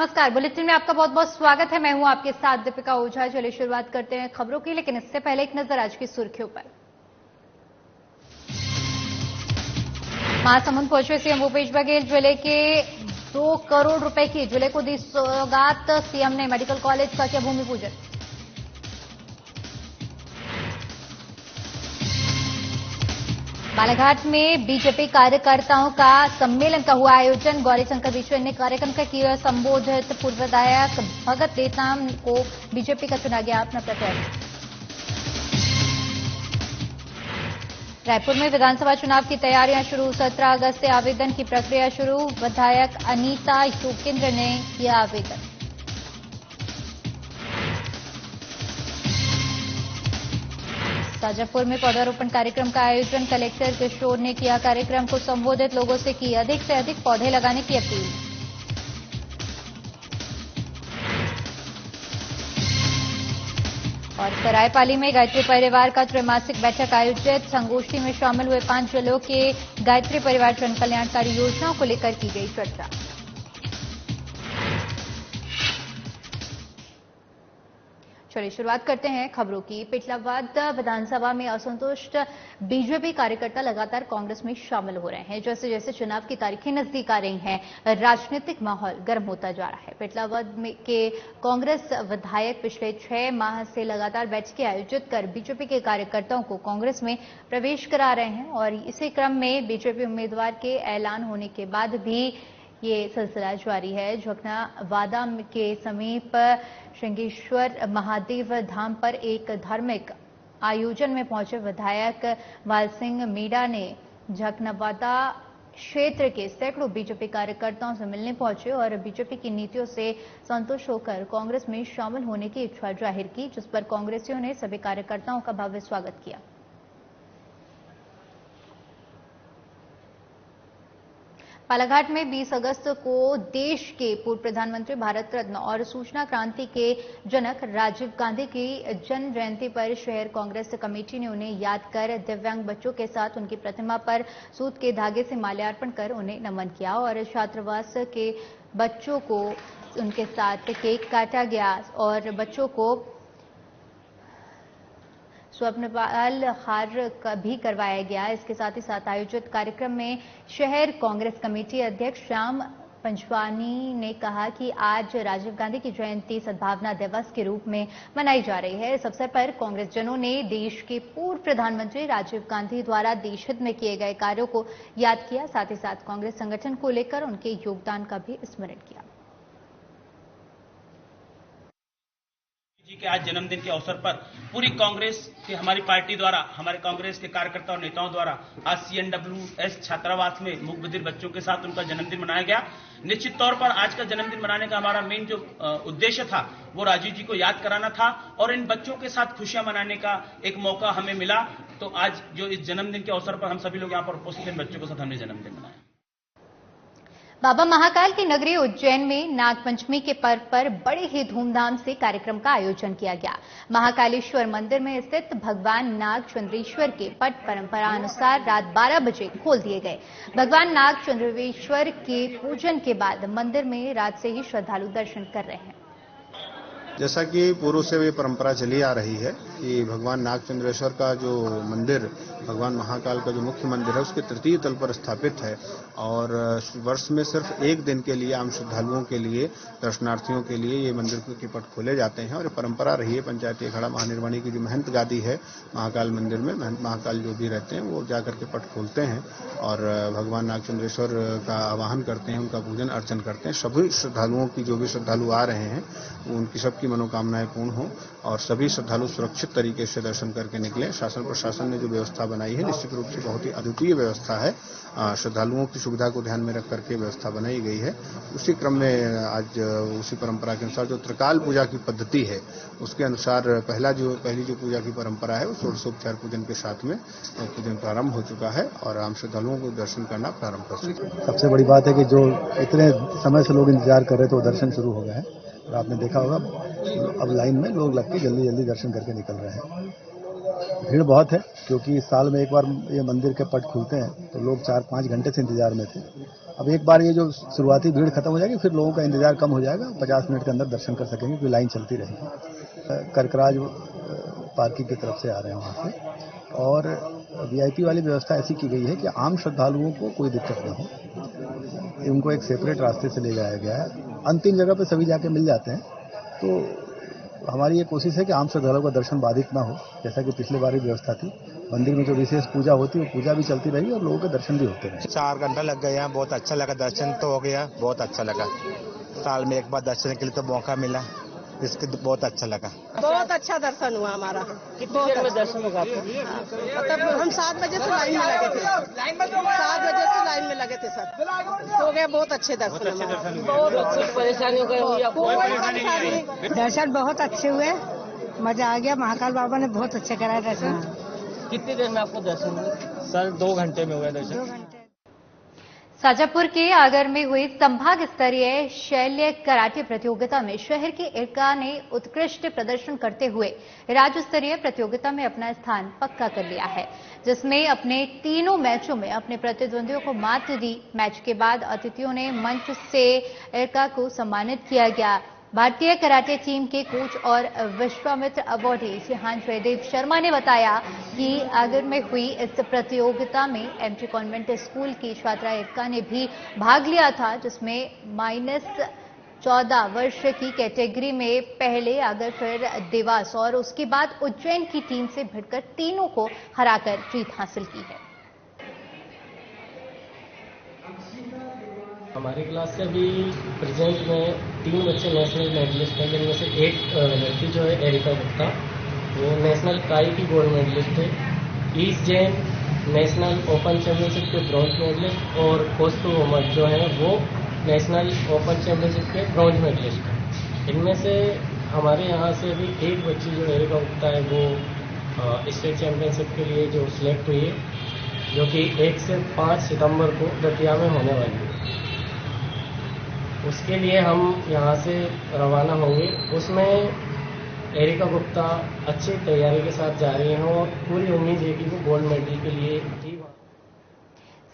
नमस्कार, बुलेटिन में आपका बहुत बहुत स्वागत है। मैं हूं आपके साथ दीपिका ओझा। चलिए शुरुआत करते हैं खबरों की, लेकिन इससे पहले एक नजर आज की सुर्खियों पर। महासमुंद पहुंचे सीएम भूपेश बघेल। जिले के 2 करोड़ रुपए की जिले को दी सौगात। सीएम ने मेडिकल कॉलेज का किया भूमि पूजन। बालाघाट में बीजेपी कार्यकर्ताओं का सम्मेलन का हुआ आयोजन। गौरीशंकर बिश्नोई ने कार्यक्रम का किया संबोधित। पूर्व विधायक भगत नेताम को बीजेपी का चुना गया अपना प्रत्याशी। रायपुर में विधानसभा चुनाव की तैयारियां शुरू। 17 अगस्त से आवेदन की प्रक्रिया शुरू। विधायक अनीता योगेंद्र ने किया आवेदन। शाजापुर में पौधारोपण कार्यक्रम का आयोजन। कलेक्टर किशोर ने किया कार्यक्रम को संबोधित। लोगों से की अधिक से अधिक पौधे लगाने की अपील। और सरायपाली में गायत्री परिवार का त्रैमासिक बैठक आयोजित। संगोष्ठी में शामिल हुए 5 जिलों के गायत्री परिवार जन कल्याणकारी योजनाओं को लेकर की गई चर्चा। चलिए शुरुआत करते हैं खबरों की। पिछलाबाद विधानसभा में असंतुष्ट बीजेपी कार्यकर्ता लगातार कांग्रेस में शामिल हो रहे हैं। जैसे जैसे चुनाव की तारीखें नजदीक आ रही हैं, राजनीतिक माहौल गर्म होता जा रहा है। पिछलाबाद के कांग्रेस विधायक पिछले 6 माह से लगातार बैठकें आयोजित कर बीजेपी के कार्यकर्ताओं को कांग्रेस में प्रवेश करा रहे हैं और इसी क्रम में बीजेपी उम्मीदवार के ऐलान होने के बाद भी ये सिलसिला जारी है। झकनावादा के समीप श्रृंगेश्वर महादेव धाम पर एक धार्मिक आयोजन में पहुंचे विधायक वाल सिंह मीणा ने झकनावादा क्षेत्र के सैकड़ों बीजेपी कार्यकर्ताओं से मिलने पहुंचे और बीजेपी की नीतियों से संतुष्ट होकर कांग्रेस में शामिल होने की इच्छा जाहिर की, जिस पर कांग्रेसियों ने सभी कार्यकर्ताओं का भव्य स्वागत किया। बालाघाट में 20 अगस्त को देश के पूर्व प्रधानमंत्री, भारत रत्न और सूचना क्रांति के जनक राजीव गांधी की जन्म जयंती पर शहर कांग्रेस कमेटी ने उन्हें याद कर दिव्यांग बच्चों के साथ उनकी प्रतिमा पर सूत के धागे से माल्यार्पण कर उन्हें नमन किया और छात्रावास के बच्चों को उनके साथ केक काटा गया और बच्चों को स्वप्नपाल हार भी करवाया गया। इसके साथ ही साथ आयोजित कार्यक्रम में शहर कांग्रेस कमेटी अध्यक्ष श्याम पंचवानी ने कहा कि आज राजीव गांधी की जयंती सद्भावना दिवस के रूप में मनाई जा रही है। इस अवसर पर कांग्रेस जनों ने देश के पूर्व प्रधानमंत्री राजीव गांधी द्वारा देशहित में किए गए कार्यों को याद किया। साथ ही साथ कांग्रेस संगठन को लेकर उनके योगदान का भी स्मरण किया। जी के आज जन्मदिन के अवसर पर पूरी कांग्रेस की हमारी पार्टी द्वारा, हमारे कांग्रेस के कार्यकर्ताओं और नेताओं द्वारा आज CNWS छात्रावास में मूक बधिर बच्चों के साथ उनका जन्मदिन मनाया गया। निश्चित तौर पर आज का जन्मदिन मनाने का हमारा मेन जो उद्देश्य था वो राजीव जी को याद कराना था और इन बच्चों के साथ खुशियां मनाने का एक मौका हमें मिला। तो आज जो इस जन्मदिन के अवसर पर हम सभी लोग यहाँ पर उपस्थित हैं, बच्चों के साथ हमने जन्मदिन मनाया। बाबा महाकाल की नगरी उज्जैन में नागपंचमी के पर्व पर बड़े ही धूमधाम से कार्यक्रम का आयोजन किया गया। महाकालेश्वर मंदिर में स्थित भगवान नाग चंद्रेश्वर के पट परंपरा अनुसार रात 12 बजे खोल दिए गए। भगवान नाग चंद्रेश्वर के पूजन के बाद मंदिर में रात से ही श्रद्धालु दर्शन कर रहे हैं। जैसा कि पूर्व से ये परंपरा चली आ रही है कि भगवान नागचंद्रेश्वर का जो मंदिर, भगवान महाकाल का जो मुख्य मंदिर है, उसके तृतीय तल पर स्थापित है और वर्ष में सिर्फ एक दिन के लिए आम श्रद्धालुओं के लिए, दर्शनार्थियों के लिए ये मंदिर के पट खोले जाते हैं और ये परंपरा रही है। पंचायती अखाड़ा महानिर्वाणी की जो महंत गादी है महाकाल मंदिर में, महंत महाकाल जो भी रहते हैं वो जाकर के पट खोलते हैं और भगवान नागचंद्रेश्वर का आवाहन करते हैं, उनका पूजन अर्चन करते हैं। सभी श्रद्धालुओं की, जो भी श्रद्धालु आ रहे हैं, उनकी सबकी मनोकामनाएं पूर्ण हो और सभी श्रद्धालु सुरक्षित तरीके से दर्शन करके निकलें। शासन प्रशासन ने जो व्यवस्था बनाई है निश्चित रूप से बहुत ही अद्वितीय व्यवस्था है। श्रद्धालुओं की सुविधा को ध्यान में रख करके व्यवस्था बनाई गई है। उसी क्रम में आज उसी परंपरा के अनुसार जो त्रिकाल पूजा की पद्धति है उसके अनुसार पहली जो पूजा की परंपरा है वो षोडशोपचार पूजन के साथ में पूजन प्रारंभ हो चुका है और आम श्रद्धालुओं को दर्शन करना प्रारंभ कर चुके हैं। सबसे बड़ी बात है कि जो इतने समय से लोग इंतजार कर रहे थे वो दर्शन शुरू हो गए हैं और आपने देखा होगा अब लाइन में लोग लग के जल्दी जल्दी दर्शन करके निकल रहे हैं। भीड़ बहुत है क्योंकि साल में एक बार ये मंदिर के पट खुलते हैं तो लोग 4-5 घंटे से इंतजार में थे। अब एक बार ये जो शुरुआती भीड़ खत्म हो जाएगी, फिर लोगों का इंतजार कम हो जाएगा, 50 मिनट के अंदर दर्शन कर सकेंगे, क्योंकि लाइन चलती रहेगी। कर्कराज पार्किंग की तरफ से आ रहे हैं वहाँ से, और वीआईपी वाली व्यवस्था ऐसी की गई है कि आम श्रद्धालुओं को कोई दिक्कत न हो, उनको एक सेपरेट रास्ते से ले जाया गया है। अंतिम जगह पे सभी जाके मिल जाते हैं, तो हमारी ये कोशिश है कि आम श्रद्धालुओं का दर्शन बाधित ना हो, जैसा कि पिछले बार ही व्यवस्था थी। मंदिर में जो विशेष पूजा होती है, वो पूजा भी चलती रही और लोगों के दर्शन भी होते रहे। 4 घंटा लग गया, बहुत अच्छा लगा, दर्शन तो हो गया, बहुत अच्छा लगा। साल में एक बार दर्शन के लिए तो मौका मिला, इसके बहुत अच्छा लगा। बहुत अच्छा दर्शन हुआ हमारा। कितनी देर में दर्शन होगा? मतलब हम 7 बजे से लाइन में लगे थे, 7 बजे से लाइन में लगे थे सर, हो गया बहुत अच्छे दर्शन। बहुत कुछ परेशानी हो गई? दर्शन बहुत अच्छे हुए, मजा आ गया। महाकाल बाबा ने बहुत अच्छा कराया दर्शन। कितनी देर में आपको दर्शन हुआ? सर 2 घंटे में हुआ दर्शन। 2 घंटे। शाजापुर के आगर में हुई संभाग स्तरीय शैल्य कराटे प्रतियोगिता में शहर के इरका ने उत्कृष्ट प्रदर्शन करते हुए राज्य स्तरीय प्रतियोगिता में अपना स्थान पक्का कर लिया है, जिसमें अपने तीनों मैचों में अपने प्रतिद्वंदियों को मात दी। मैच के बाद अतिथियों ने मंच से इरका को सम्मानित किया गया। भारतीय कराटे टीम के कोच और विश्वामित्र अवार्डी सिहान जयदेव शर्मा ने बताया कि आगर में हुई इस प्रतियोगिता में एमटी कॉन्वेंट स्कूल की छात्रा इरका ने भी भाग लिया था, जिसमें -14 वर्ष की कैटेगरी में पहले आगर, फिर देवास और उसके बाद उज्जैन की टीम से भिड़कर तीनों को हराकर जीत हासिल की है। हमारी क्लास से अभी प्रेजेंट में 3 बच्चे नेशनल मेडलिस्ट हैं, जिनमें से एक लड़की जो है एरिका गुप्ता, वो नेशनल काई की गोल्ड मेडलिस्ट है। East Jain national open championship के ब्रॉन्ज मेडलिस्ट, और कौस्तु मोहम्मद जो है वो नेशनल ओपन चैंपियनशिप के ब्रॉन्ज मेडलिस्ट है। इनमें से हमारे यहाँ से अभी एक बच्ची जो एरिका गुप्ता है वो स्टेट चैंपियनशिप के लिए जो सिलेक्ट हुई है, जो कि 1 से 5 सितंबर को दतिया में होने वाली है। उसके लिए हम यहाँ से रवाना होंगे। उसमें एरिका गुप्ता अच्छी तैयारी के साथ जा रही हैं और पूरी उम्मीद है कि वो गोल्ड मेडल के लिए ही।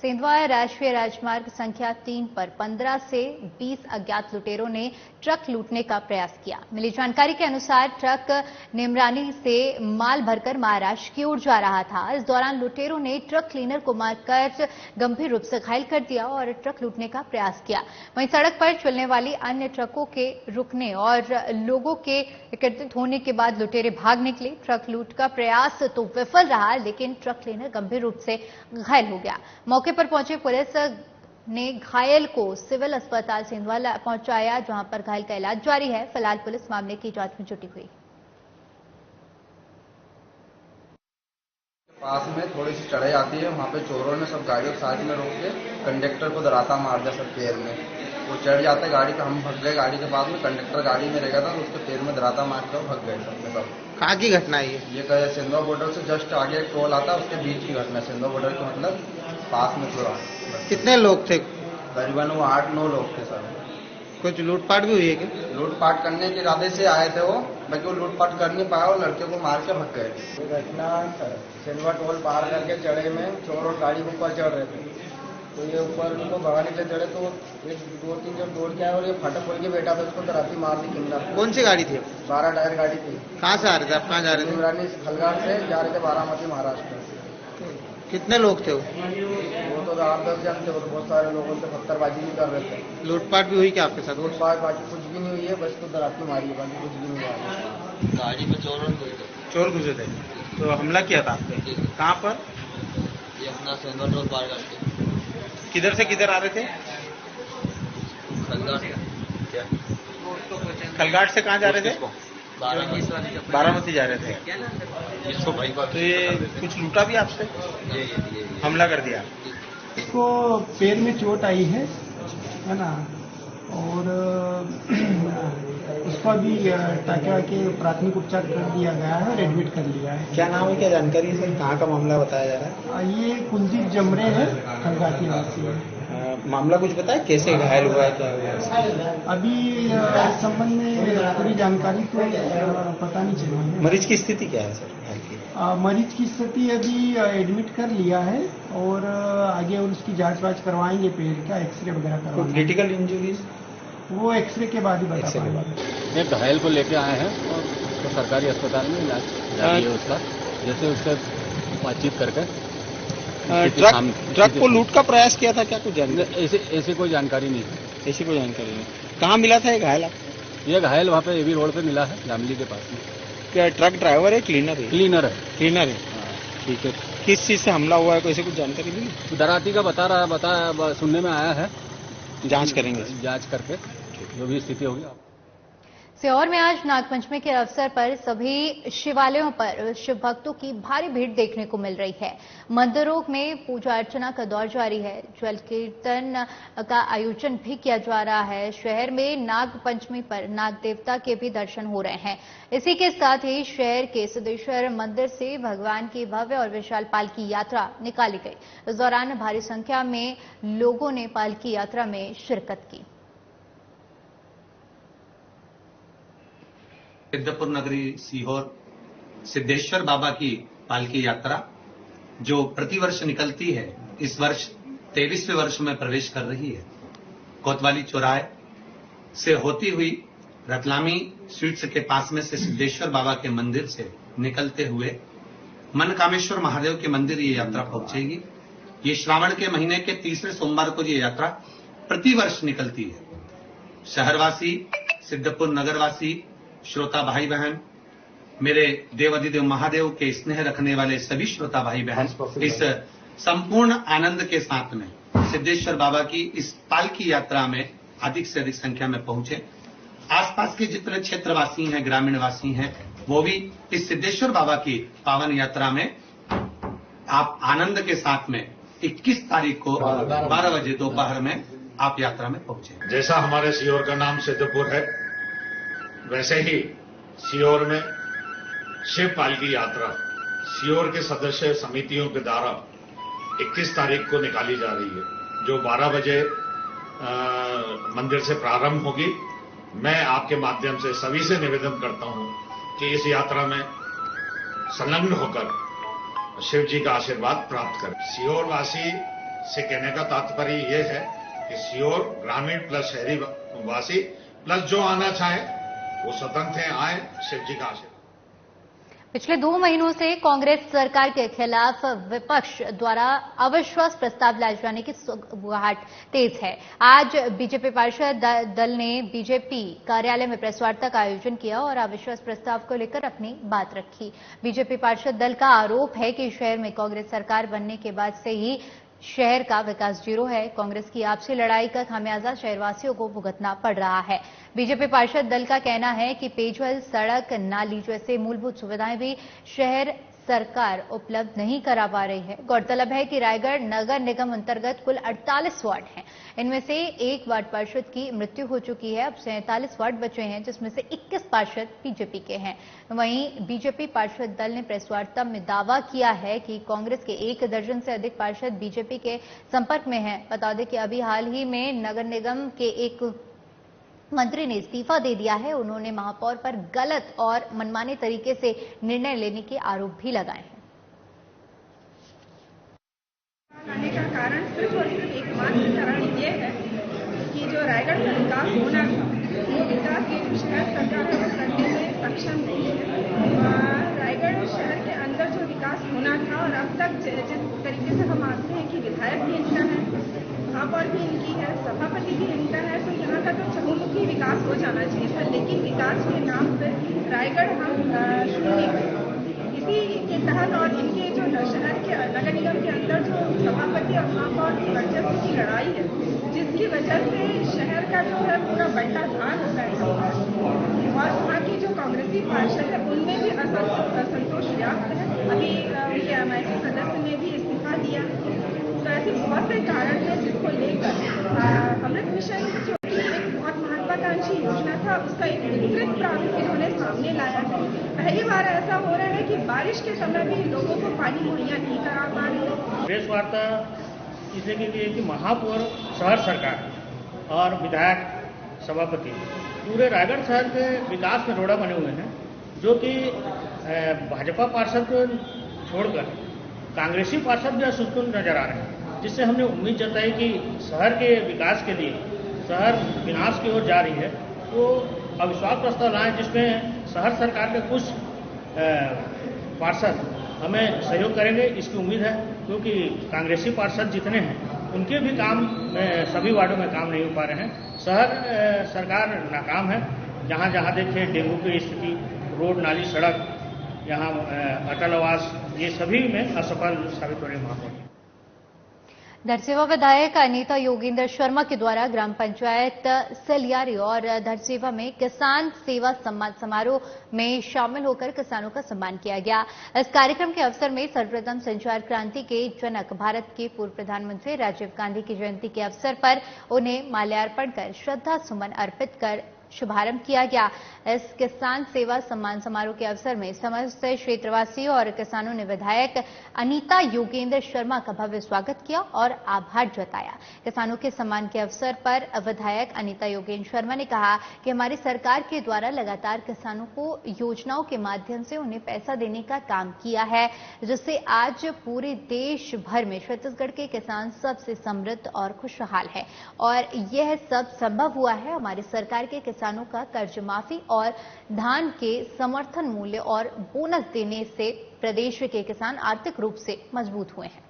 सेंधवा राष्ट्रीय राजमार्ग संख्या 3 पर 15 से 20 अज्ञात लुटेरों ने ट्रक लूटने का प्रयास किया। मिली जानकारी के अनुसार ट्रक निमरानी से माल भरकर महाराष्ट्र की ओर जा रहा था। इस दौरान लुटेरों ने ट्रक क्लीनर को मारकर गंभीर रूप से घायल कर दिया और ट्रक लूटने का प्रयास किया। वहीं सड़क पर चलने वाली अन्य ट्रकों के रुकने और लोगों के एकत्रित होने के बाद लुटेरे भाग निकले। ट्रक लूट का प्रयास तो विफल रहा, लेकिन ट्रक क्लीनर गंभीर रूप से घायल हो गया। मौके पर पहुंचे पुलिस ने घायल को सिविल अस्पताल सेंधवा पहुंचाया, जहां पर घायल का इलाज जारी है। फिलहाल पुलिस मामले की जांच में जुटी हुई। पास में थोड़ी सी चढ़ाई आती है, वहाँ पे चोरों ने सब गाड़ियों साइड में रोक के कंडक्टर को दराता मार दिया सब पैर में। वो चढ़ जाता है गाड़ी पे, हम भग गए गाड़ी के पास में। कंडक्टर गाड़ी में रह गया था तो उसके पैर में दराता मार कर भग गए सब। कहाँ की घटना है ये? सेंधवा बॉर्डर से जस्ट आगे एक टोल आता है, उसके बीच की घटना। सेंधवा बॉर्डर के मतलब पास में पूरा। कितने लोग थे? करीबन वो 8-9 लोग थे सर। कुछ लूटपाट भी हुई है क्या? लूटपाट करने के इरादे से आए थे वो, बाकी वो लूटपाट कर नहीं पाया और लड़के को मार के भग गए। ये घटना सेंधवा टोल पार करके चढ़े में चोर और गाड़ी के ऊपर चढ़ रहे थे, तो ये ऊपर उनको भगाने के लिए चढ़े तो 1-2-3 जब दौड़ के आए और ये फाटक खोल के बैठा था, उसको दराती मार दी किन्नर। कौन सी गाड़ी थी? 12 टायर गाड़ी थी। कहाँ से आ रहे थे आप? कहाँ जा रहे थे? निमरानी खलगाड़ से जा रहे थे बारामती महाराष्ट्र। कितने लोग थे वो? तो 8-10 जन थे, तो बहुत सारे लोगों से पत्थरबाजी भी कर रहे थे। लूटपाट भी हुई क्या आपके साथ? लूटपाट बाकी कुछ भी नहीं हुई है, बस तो दराती मारी है, बाकी कुछ भी नहीं हुआ। गाड़ी में चोर घुसे थे तो हमला किया था आप पे? कहाँ पर? ये अपना सेंधवा टोल पार करके। किधर से किधर आ रहे थे? खलगाट से कहाँ जा रहे थे? बारामती जा रहे थे। तो ये कुछ लूटा भी आपसे? हमला कर दिया? इसको पैर में चोट आई है ना, और उसका भी टाटा के प्राथमिक उपचार कर दिया गया है और एडमिट कर लिया है। क्या नाम है, क्या जानकारी है सर? कहाँ का मामला बताया जा रहा है? ये कुलदीप जमरे है, खलगाट निवासी है। मामला कुछ बताया, कैसे घायल हुआ है, क्या हुआ है? अभी इस संबंध में पूरी जानकारी तो पता नहीं चली है। मरीज की स्थिति क्या है सर? मरीज की स्थिति अभी एडमिट कर लिया है और आगे उसकी जांच वाच करवाएंगे, पेट का एक्सरे वगैरह करवाएंगे। क्रिटिकल इंजरीज वो एक्सरे के बाद ही बता पाएगा। एक घायल को लेके आए हैं और तो सरकारी अस्पताल में इलाज जारी है उसका, जैसे उससे बातचीत करके। ट्रक को लूट का प्रयास किया था क्या, कुछ जानकारी? ऐसी कोई जानकारी नहीं है। ऐसी कोई जानकारी नहीं। कहाँ मिला था ये घायल आपको? ये घायल वहाँ पे एबी रोड पे मिला है, जामली के पास में। क्या ट्रक ड्राइवर है, क्लीनर है? क्लीनर है। क्लीनर है, ठीक है। किस चीज से हमला हुआ है, कोई कुछ जानकारी मिली? डराती का बता सुनने में आया है। जांच करेंगे, जांच करके जो भी स्थिति होगी। सीहोर में आज नागपंचमी के अवसर पर सभी शिवालयों पर शिव भक्तों की भारी भीड़ देखने को मिल रही है। मंदिरों में पूजा अर्चना का दौर जारी है। जल कीर्तन का आयोजन भी किया जा रहा है। शहर में नागपंचमी पर नाग देवता के भी दर्शन हो रहे हैं। इसी के साथ ही शहर के सिद्धेश्वर मंदिर से भगवान की भव्य और विशाल पालकी यात्रा निकाली गई। इस दौरान भारी संख्या में लोगों ने पालकी यात्रा में शिरकत की। सिद्धपुर नगरी सीहोर सिद्धेश्वर बाबा की पालकी यात्रा जो प्रतिवर्ष निकलती है, इस वर्ष 23वें वर्ष में प्रवेश कर रही है। कोतवाली चौराहे से होती हुई रतलामी स्वीट्स के पास में से सिद्धेश्वर बाबा के मंदिर से निकलते हुए मनकामेश्वर महादेव के मंदिर ये यात्रा पहुंचेगी। ये श्रावण के महीने के तीसरे सोमवार को ये यात्रा प्रतिवर्ष निकलती है। शहरवासी, सिद्धपुर नगरवासी, श्रोता भाई बहन, मेरे देवाधिदेव महादेव के स्नेह रखने वाले सभी श्रोता भाई बहन इस संपूर्ण आनंद के साथ में सिद्धेश्वर बाबा की इस पालकी यात्रा में अधिक से अधिक संख्या में पहुंचे। आसपास के जितने क्षेत्रवासी हैं, ग्रामीण वासी हैं, वो भी इस सिद्धेश्वर बाबा की पावन यात्रा में आप आनंद के साथ में 21 तारीख को 12 बजे दोपहर में आप यात्रा में पहुंचे। जैसा हमारे सीहोर का नाम सिद्धपुर है, वैसे ही सीहोर में शिव पालकी यात्रा सीहोर के सदस्य समितियों के द्वारा 21 तारीख को निकाली जा रही है, जो 12 बजे मंदिर से प्रारंभ होगी। मैं आपके माध्यम से सभी से निवेदन करता हूं कि इस यात्रा में संलग्न होकर शिव जी का आशीर्वाद प्राप्त करें। सीहोर वासी से कहने का तात्पर्य यह है कि सीहोर ग्रामीण प्लस शहरी वासी प्लस जो आना चाहे वो स्वतंत्र हैं, आए, शिव जी का आशीर्वाद। पिछले 2 महीनों से कांग्रेस सरकार के खिलाफ विपक्ष द्वारा अविश्वास प्रस्ताव लाए जाने की गुहाट तेज है। आज बीजेपी पार्षद दल ने बीजेपी कार्यालय में प्रेस वार्ता का आयोजन किया और अविश्वास प्रस्ताव को लेकर अपनी बात रखी। बीजेपी पार्षद दल का आरोप है कि शहर में कांग्रेस सरकार बनने के बाद से ही शहर का विकास जीरो है। कांग्रेस की आपसी लड़ाई का खामियाजा शहरवासियों को भुगतना पड़ रहा है। बीजेपी पार्षद दल का कहना है कि पेयजल, सड़क, नाली जैसे मूलभूत सुविधाएं भी शहर सरकार उपलब्ध नहीं करा पा रही है। गौरतलब है कि रायगढ़ नगर निगम अंतर्गत कुल 48 वार्ड हैं। इनमें से 1 वार्ड पार्षद की मृत्यु हो चुकी है। अब 47 वार्ड बचे हैं, जिसमें से 21 पार्षद बीजेपी के हैं। वहीं बीजेपी पार्षद दल ने प्रेस वार्ता में दावा किया है कि कांग्रेस के 1 दर्जन से अधिक पार्षद बीजेपी के संपर्क में हैं। बता दें कि अभी हाल ही में नगर निगम के एक मंत्री ने इस्तीफा दे दिया है। उन्होंने महापौर पर गलत और मनमाने तरीके से निर्णय लेने के आरोप भी लगाए हैं। आने का कारण सिर्फ और सिर्फ एकमात्र कारण ये है कि जो रायगढ़ का विकास होना था, वो विकास जो शहर सरकार है वो करने में सक्षम नहीं है। रायगढ़ शहर के अंदर जो विकास होना था और अब तक जिस तरीके से हम आते हैं कि विधायक भी इनका है, महापौर भी इनकी है, सभापति भी इनका है, तो यहाँ का तो चहुमुखी विकास हो जाना चाहिए था। लेकिन विकास के नाम पर रायगढ़ हम शून्य, इसी के तहत और इनके जो शहर के नगर निगम के अंदर जो सभापति और महापौर की वर्चस्व की लड़ाई है, जिसकी वजह से शहर का जो है पूरा बंटा धान हो गया है। और वहाँ के जो कांग्रेसी पार्षद है उनमें भी असंतोष व्याप्त है। अभी उनके एमआईसी सदस्य ने भी इस्तीफा दिया। तो ऐसे बहुत से कारण हैं जिसको लेकर अमृत मिशन जो कि एक बहुत महत्वाकांक्षी योजना था, उसका एक विस्तृत प्रारूप इन्होंने सामने लाया है। पहली बार ऐसा हो रहा है कि बारिश के समय भी लोगों को पानी मुहैया नहीं करा पा रहे। प्रेस वार्ता इसलिए के लिए कि महापौर शहर सरकार और विधायक सभापति पूरे रायगढ़ शहर के विकास में रोड़ा बने हुए हैं, जो कि भाजपा पार्षद को छोड़कर कांग्रेसी पार्षद भी असुस्तुल नजर आ रहे हैं, जिससे हमने उम्मीद जताई कि शहर के विकास के लिए शहर विनाश की ओर जा रही है, तो अविश्वास प्रस्ताव लाएं जिसमें शहर सरकार के कुछ पार्षद हमें सहयोग करेंगे, इसकी उम्मीद है। क्योंकि कांग्रेसी पार्षद जितने हैं उनके भी काम सभी वार्डों में काम नहीं हो पा रहे हैं। शहर सरकार नाकाम है। जहाँ जहाँ देखें डेंगू की स्थिति, रोड नाली सड़क, यहाँ अटल आवास, ये सभी में असफल साबित हो रही महापौर। धरसीवा विधायक अनीता योगेंद्र शर्मा के द्वारा ग्राम पंचायत सलियारी और धरसीवा में किसान सेवा सम्मान समारोह में शामिल होकर किसानों का सम्मान किया गया। इस कार्यक्रम के अवसर में सर्वप्रथम संचार क्रांति के जनक भारत के पूर्व प्रधानमंत्री राजीव गांधी की जयंती के अवसर पर उन्हें माल्यार्पण कर श्रद्धा सुमन अर्पित कर शुभारंभ किया गया। इस किसान सेवा सम्मान समारोह के अवसर में समस्त क्षेत्रवासियों और किसानों ने विधायक अनीता योगेंद्र शर्मा का भव्य स्वागत किया और आभार जताया। किसानों के सम्मान के अवसर पर विधायक अनीता योगेंद्र शर्मा ने कहा कि हमारी सरकार के द्वारा लगातार किसानों को योजनाओं के माध्यम से उन्हें पैसा देने का काम किया है, जिससे आज पूरे देश भर में छत्तीसगढ़ के किसान सबसे समृद्ध और खुशहाल है और यह सब संभव हुआ है हमारी सरकार के किसानों का कर्ज माफी और धान के समर्थन मूल्य और बोनस देने से प्रदेश के किसान आर्थिक रूप से मजबूत हुए हैं।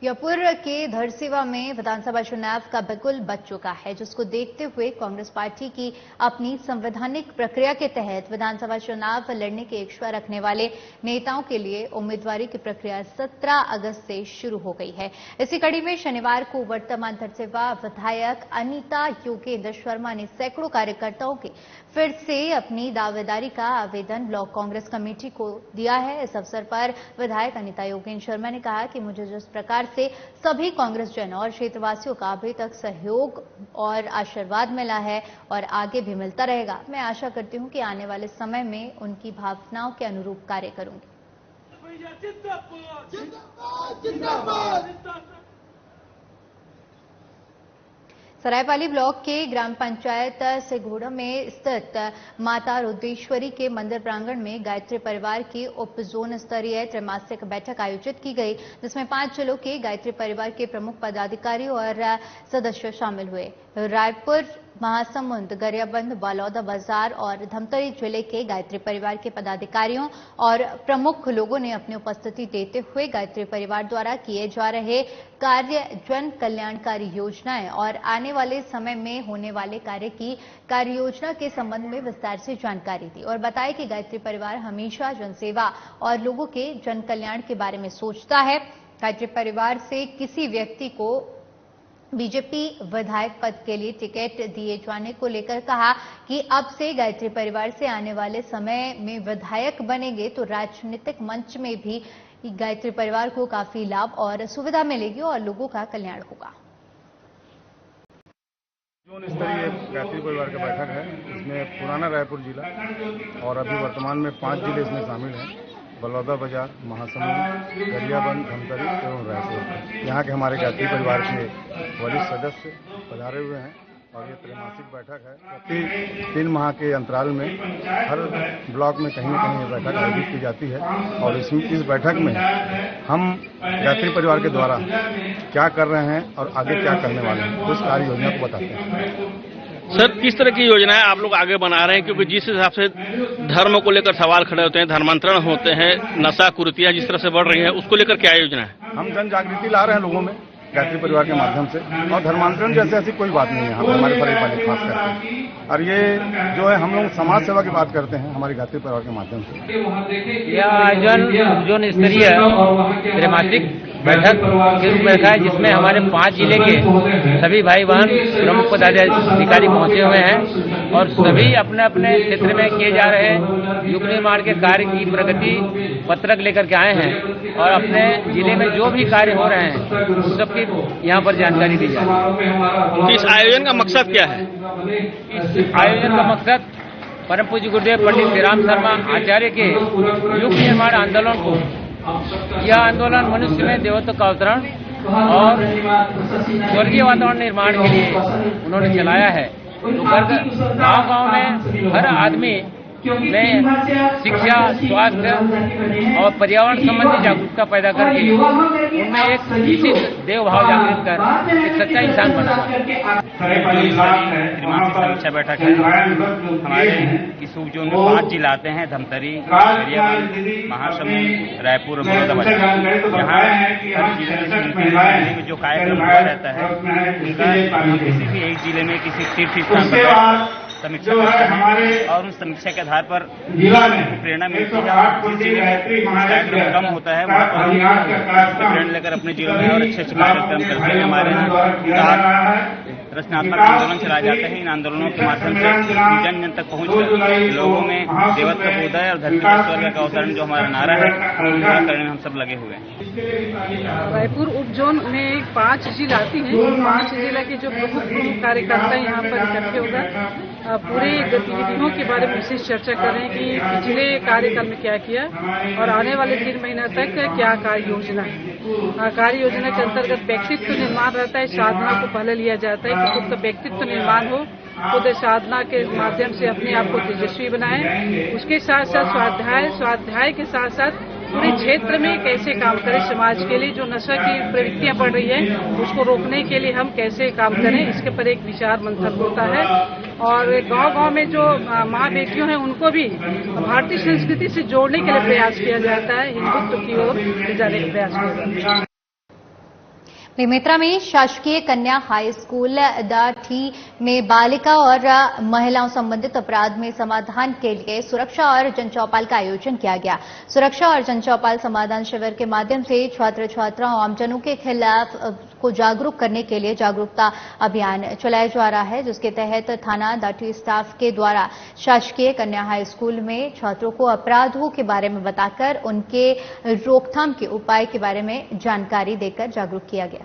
जयपुर के धरसीवा में विधानसभा चुनाव का बिगुल बज चुका है, जिसको देखते हुए कांग्रेस पार्टी की अपनी संवैधानिक प्रक्रिया के तहत विधानसभा चुनाव लड़ने की इच्छा रखने वाले नेताओं के लिए उम्मीदवारी की प्रक्रिया 17 अगस्त से शुरू हो गई है। इसी कड़ी में शनिवार को वर्तमान धरसीवा विधायक अनीता योगेंद्र शर्मा ने सैकड़ों कार्यकर्ताओं के फिर से अपनी दावेदारी का आवेदन ब्लॉक कांग्रेस कमेटी को दिया है। इस अवसर पर विधायक अनीता योगेंद्र शर्मा ने कहा कि मुझे जिस प्रकार से सभी कांग्रेस जन और क्षेत्रवासियों का अभी तक सहयोग और आशीर्वाद मिला है और आगे भी मिलता रहेगा, मैं आशा करती हूं कि आने वाले समय में उनकी भावनाओं के अनुरूप कार्य करूंगी। सरायपाली ब्लॉक के ग्राम पंचायत सेघोड़ा में स्थित माता रुद्रेश्वरी के मंदिर प्रांगण में गायत्री परिवार की उप जोन स्तरीय त्रैमासिक बैठक आयोजित की गई, जिसमें 5 जिलों के गायत्री परिवार के प्रमुख पदाधिकारी और सदस्य शामिल हुए। रायपुर, महासमुंद, गरियाबंद, बलौदा बाजार और धमतरी जिले के गायत्री परिवार के पदाधिकारियों और प्रमुख लोगों ने अपनी उपस्थिति देते हुए गायत्री परिवार द्वारा किए जा रहे कार्य, जन कल्याणकारी योजनाएं और आने वाले समय में होने वाले कार्य की कार्य योजना के संबंध में विस्तार से जानकारी दी और बताया कि गायत्री परिवार हमेशा जनसेवा और लोगों के जन कल्याण के बारे में सोचता है। गायत्री परिवार से किसी व्यक्ति को बीजेपी विधायक पद के लिए टिकट दिए जाने को लेकर कहा कि अब से गायत्री परिवार से आने वाले समय में विधायक बनेंगे तो राजनीतिक मंच में भी गायत्री परिवार को काफी लाभ और सुविधा मिलेगी और लोगों का कल्याण होगा। जोन स्तरीय गायत्री परिवार का बैठक है। इसमें पुराना रायपुर जिला और अभी वर्तमान में 5 जिले इसमें शामिल हैं। बलौदा बाजार, महासमुंद, गरियाबंद, धमतरी एवं रायपुर। यहाँ के हमारे गायत्री परिवार के वरिष्ठ सदस्य पधारे हुए हैं और ये त्रैमासिक बैठक है। प्रति 3 माह के अंतराल में हर ब्लॉक में कहीं न कहीं ये बैठक आयोजित की जाती है और इस बैठक में हम गायत्री परिवार के द्वारा क्या कर रहे हैं और आगे क्या करने वाले हैं उस कार्य योजना को बताते हैं। सर, किस तरह की योजनाएं आप लोग आगे बना रहे हैं, क्योंकि जिस हिसाब से धर्म को लेकर सवाल खड़े होते हैं, धर्मांतरण होते हैं, नशा कुरीतियां जिस तरह से बढ़ रही हैं, उसको लेकर क्या योजना है? हम जन जागृति ला रहे हैं लोगों में गायत्री परिवार के माध्यम से और धर्मांतरण जैसे ऐसी कोई बात नहीं है यहाँ पर हमारे सरायपाली खास करके। और ये जो है हम लोग समाज सेवा की बात करते हैं हमारी गायत्री परिवार के माध्यम से। यह आयोजन जोन स्तरीय त्रैमासिक बैठक के रूप में रखा है, जिसमें हमारे 5 जिले के सभी भाई बहन प्रमुख पदाधिकारी पहुंचे हुए हैं और सभी अपने अपने क्षेत्र में किए जा रहे युग निर्माण के कार्य की प्रगति पत्रक लेकर के आए हैं और अपने जिले में जो भी कार्य हो रहे हैं उस सबकी यहाँ पर जानकारी दी जा रही है। इस आयोजन का मकसद क्या है? इस आयोजन का मकसद परम पूज्य गुरुदेव पंडित श्री राम शर्मा आचार्य के युग निर्माण आंदोलन को, यह आंदोलन मनुष्य में देवत्व का अवतरण और स्वर्गीय वातावरण निर्माण के लिए उन्होंने चलाया है। तो गांव-गांव में हर आदमी में शिक्षा, स्वास्थ्य और पर्यावरण संबंधी जागरूकता पैदा करके उनमें एक विशिष्ट देव भाव जागृत कर एक सच्चा इंसान बनाना। समीक्षा बैठक है। हमारे इस उप जोन में 5 जिले आते हैं, धमतरी, गरियाबंद, महासमुंद, रायपुर और बलौदाबाजार। यहाँ हर जिले में जो कार्यक्रम हुआ रहता है उनका किसी भी एक जिले में किसी तीर्थ स्थान पर समीक्षा करते हैं और उस समीक्षा के आधार पर प्रेरणा मिलती है। जिस जिले में कार्यक्रम कम होता है वहाँ पर प्रेरणा लेकर अपने जिलों में और अच्छे कार्यक्रम करते हैं। हमारे यहाँ रचनात्मक आंदोलन चलाए जाते हैं। इन आंदोलनों के माध्यम से जन जन तक पहुंचकर लोगों में देवत्व का उदय और धरती पर स्वर्ग का अवतरण जो हमारा नारा है पूरा करने में हम सब लगे हुए हैं। रायपुर उप जोन में 5 जिले आती हैं। 5 जिले के जो प्रमुख कार्यकर्ता यहाँ पर इकट्ठे होकर पूरी गतिविधियों के बारे में विशेष चर्चा कर रहे हैं कि पिछले कार्यकाल में क्या किया और आने वाले 3 महीने तक क्या कार्य योजना है। कार्य योजना के अंतर्गत व्यक्तित्व निर्माण रहता है। साधना को पहले लिया जाता है कि खुद का व्यक्तित्व निर्माण हो, खुद साधना के माध्यम से अपने आप को तेजस्वी बनाए। उसके साथ साथ स्वाध्याय के साथ साथ पूरे क्षेत्र में कैसे काम करें, समाज के लिए जो नशा की प्रवृत्तियां बढ़ रही है उसको रोकने के लिए हम कैसे काम करें, इसके पर एक विचार मंथन होता है। और गांव-गांव में जो माँ बेटियों हैं उनको भी भारतीय संस्कृति से जोड़ने के लिए प्रयास किया जाता है, हिंदुत्व की ओर ले जाने का प्रयास किया जाता है। बेमेतरा में शासकीय कन्या हाई स्कूल दाठी में बालिका और महिलाओं संबंधित अपराध में समाधान के लिए सुरक्षा और जनचौपाल का आयोजन किया गया। सुरक्षा और जनचौपाल समाधान शिविर के माध्यम से छात्र छात्राओं आमजनों के खिलाफ को जागरूक करने के लिए जागरूकता अभियान चलाया जा रहा है, जिसके तहत थाना दाठी स्टाफ के द्वारा शासकीय कन्या हाई स्कूल में छात्रों को अपराधों के बारे में बताकर उनके रोकथाम के उपाय के बारे में जानकारी देकर जागरूक किया गया।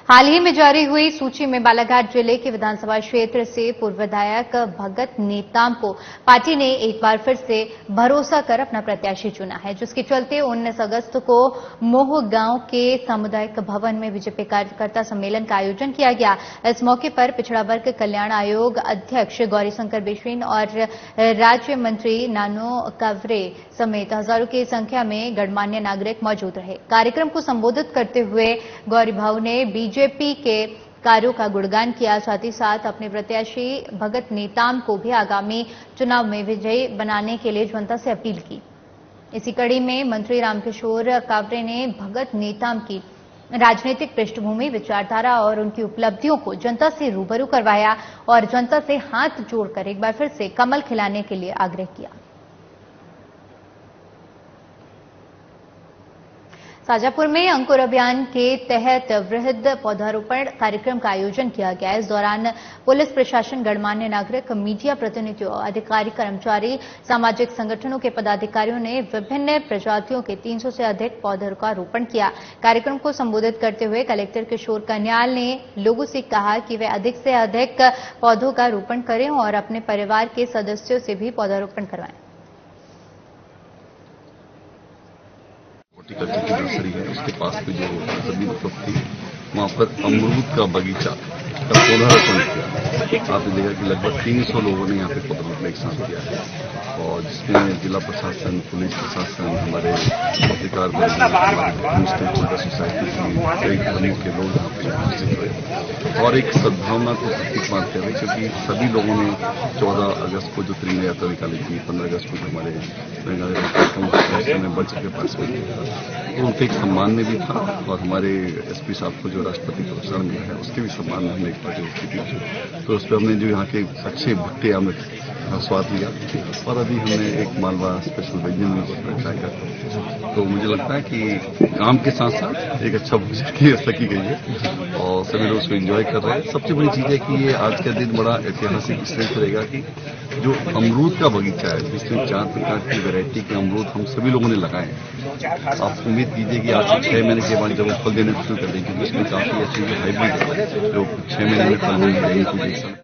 हाल ही में जारी हुई सूची में बालाघाट जिले के विधानसभा क्षेत्र से पूर्व विधायक भगत नेताम को पार्टी ने एक बार फिर से भरोसा कर अपना प्रत्याशी चुना है, जिसके चलते 19 अगस्त को मोह गांव के सामुदायिक भवन में बीजेपी कार्यकर्ता सम्मेलन का आयोजन किया गया। इस मौके पर पिछड़ा वर्ग कल्याण आयोग अध्यक्ष गौरीशंकर बिश्विन और राज्य मंत्री नानो कावरे समेत हजारों की संख्या में गणमान्य नागरिक मौजूद रहे। कार्यक्रम को संबोधित करते हुए गौरी भाऊ ने बीजेपी के कार्यों का गुणगान किया, साथ ही साथ अपने प्रत्याशी भगत नेताम को भी आगामी चुनाव में विजयी बनाने के लिए जनता से अपील की। इसी कड़ी में मंत्री रामकिशोर कावरे ने भगत नेताम की राजनीतिक पृष्ठभूमि, विचारधारा और उनकी उपलब्धियों को जनता से रूबरू करवाया और जनता से हाथ जोड़कर एक बार फिर से कमल खिलाने के लिए आग्रह किया। शाजापुर में अंकुर अभियान के तहत वृहद पौधारोपण कार्यक्रम का आयोजन किया गया। इस दौरान पुलिस प्रशासन, गणमान्य नागरिक, मीडिया प्रतिनिधियों, अधिकारी, कर्मचारी, सामाजिक संगठनों के पदाधिकारियों ने विभिन्न प्रजातियों के 300 से अधिक पौधों का रोपण किया। कार्यक्रम को संबोधित करते हुए कलेक्टर किशोर कन्याल ने लोगों से कहा कि वे अधिक से अधिक पौधों का रोपण करें और अपने परिवार के सदस्यों से भी पौधारोपण करवाएं। हॉर्टिकल्चर की नर्सरी है, उसके पास में जो जमीन उपलब्ध थी वहाँ पर अमरूद का बगीचा का पौधारोपण किया। आपने देखा कि लगभग 300 लोगों ने यहाँ पे पौधारोपण एक साथ किया है और जिसमें जिला प्रशासन, पुलिस प्रशासन, हमारे पत्रकार सोसाइटी की कई धर्मों के लोग यहाँ पे उपस्थित हुए और एक सद्भावना को प्रतीक मानते हुए, क्योंकि सभी लोगों ने 14 अगस्त को जो त्रिरंगा यात्रा निकाली थी, 15 अगस्त को हमारे में बढ़ चुके पार्टिसिपेट किया था, तो उनके एक सम्मान में भी था और हमारे एसपी साहब को जो राष्ट्रपति पुरस्कार मिला है उसके भी सम्मान में हमने एक पार्टी उसकी थी। तो उस पर हमने जो यहाँ के अच्छे भुट्टे अमृत स्वाद लिया और अभी हमने एक मालवा स्पेशल व्यंजन में ट्राई करते। तो मुझे लगता है कि काम के साथ साथ एक अच्छा भोजन की व्यवस्था की गई है और सभी लोग उसको एंजॉय कर रहे हैं। सबसे बड़ी चीज है कि ये आज का दिन बड़ा ऐतिहासिक इसलिए रहेगा कि जो अमरूद का बगीचा है जिसमें 4 प्रकार की वैरायटी के अमरूद हम सभी लोगों ने लगाए हैं। आप उम्मीद कीजिए कि आज से 6 महीने के बाद जब वो फल देने शुरू कर देंगे, उसमें काफी ऐसी हाइब्रिड है जो 6 महीने में फल देंगे।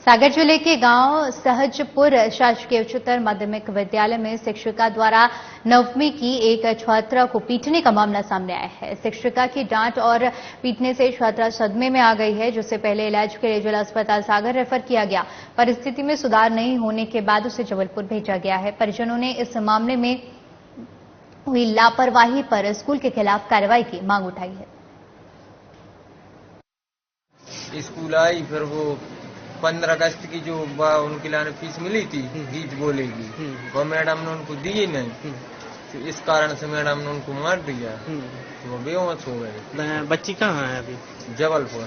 सागर जिले के गांव सहजपुर शासकीय उच्चतर माध्यमिक विद्यालय में शिक्षिका द्वारा 9वीं की एक छात्रा को पीटने का मामला सामने आया है। शिक्षिका की डांट और पीटने से छात्रा सदमे में आ गई है, जिसे पहले इलाज के लिए जिला अस्पताल सागर रेफर किया गया। परिस्थिति में सुधार नहीं होने के बाद उसे जबलपुर भेजा गया है। परिजनों ने इस मामले में हुई लापरवाही पर स्कूल के खिलाफ कार्रवाई की मांग उठाई है। स्कूल आई, फिर वो 15 अगस्त की जो उनके लाने फीस मिली थी, फीस बोलेगी, वो मैडम ने उनको दी नहीं, तो इस कारण से मैडम ने उनको मार दिया, तो वो बेहोश हो गए। बच्ची कहाँ है अभी? जबलपुर।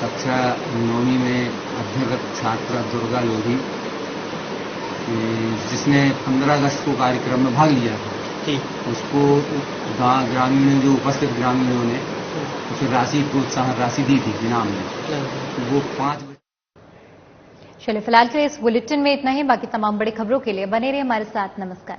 कक्षा 9वीं में अध्ययनरत छात्रा दुर्गा लोधी, जिसने 15 अगस्त को कार्यक्रम में भाग लिया था, उसको ग्रामीणों, जो उपस्थित ग्रामीणों ने उसे राशि, प्रोत्साहन राशि दी थी इनाम में, तो वो 5। चलिए फिलहाल के लिए इस बुलेटिन में इतना ही। बाकी तमाम बड़ी खबरों के लिए बने रहिए हमारे साथ। नमस्कार।